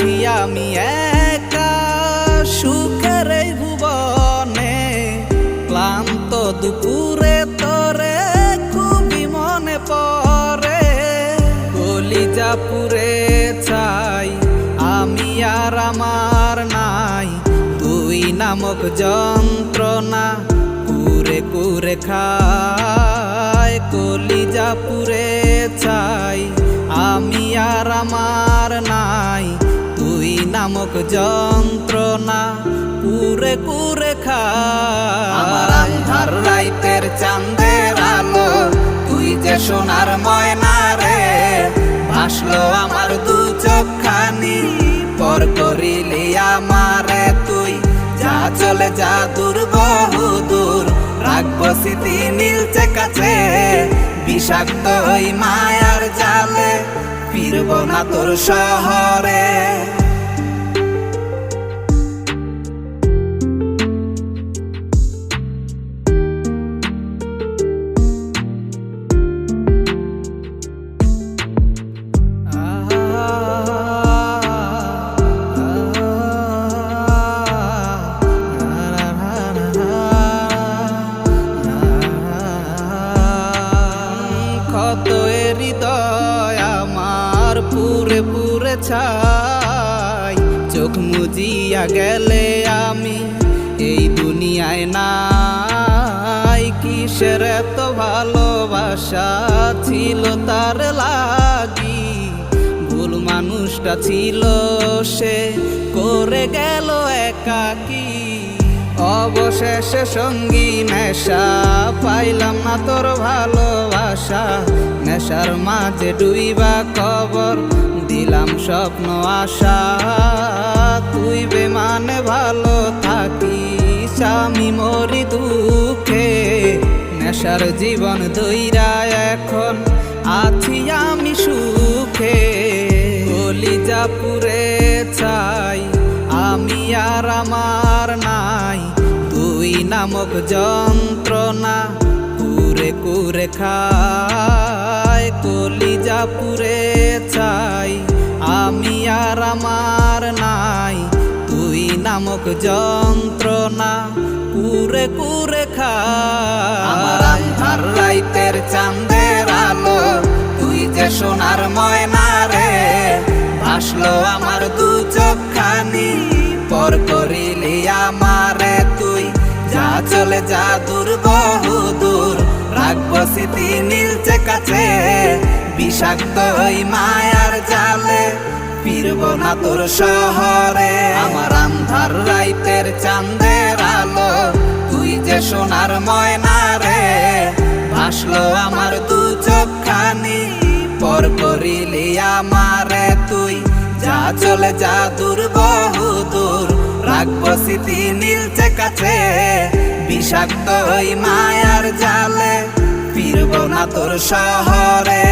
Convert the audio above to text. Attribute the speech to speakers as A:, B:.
A: আছি আমি একা সুখের এই ভুবনে, ক্লান্ত দুপুরে তোরে খুবই মনে পড়ে। কলিজা পুরে চাই আমি আর আমার নাই, তুই নামক যন্ত্রণা পুরে পুরে খায়। কলিজা পুরে চাই আমি আর আমার নাই, তুই নামক যন্ত্রণা পুরে পুরে খায়। আমার আন্ধার রাইতের চাঁদের আলো তুই যে সোনার ময়না রে, ভাসলো আমার দু চোখখানি পর করিলি আমারে তুই। যা চলে যা দূর বহু দূর, রাখবো স্মৃতি নীলচে কাছে, বিষাক্ত ওই মায়ার জালে ফিরব না তোর শহরে। কত হৃদয় আমার পুরে পুরে ছাই, চোখ মুজিয়া গেলে আমি এই দুনিয়ায় নাই। কিসের এত ভালোবাসা ছিল তার লাগি, ভুল মানুষটা ছিল সে করে গেল একাকী। অবশেষে সঙ্গী নেশা পাইলাম না তোর ভালোবাসা, নেশার মাঝে ডুইবা কবর দিলাম স্বপ্ন আশা। তুই বেমানে ভালো থাকিস আমি মরি দুঃখে, নেশার জীবন দইরা এখন আছি আমি সুখে। কলিজা পুরে চাই আমি আর আমার নাই, তুই নামক যন্ত্রণা পুরে পুরে খায়। কলিজা পুরে চাই আমি আর আমার নাই, তুই নামক যন্ত্রণা পুরে পুরে খায়। আমার আন্ধার রাইতের চাঁদের আলো তুই যে সোনার ময়না রে, ভাসলো আমার দু চোখখানি পর করিলি আমারে তুই। যা চলে যা দূর বহু দূর, রাখবো স্মৃতি নীলচে কাছে, বিষাক্ত ওই মায়ার জালে ফিরব না তোর শহরে। আমার আন্ধার রাইতের চাঁদের আলো তুই যে সোনার ময়না রে, ভাসলো আমার দু চোখখানি পর করিলি আমারে তুই। যা চলে যা দূর বহু দূর, রাখবো স্মৃতি নীলচে কাছে, বিষাক্ত ওই মায়ার জালে ফিরব না তোর শহরে।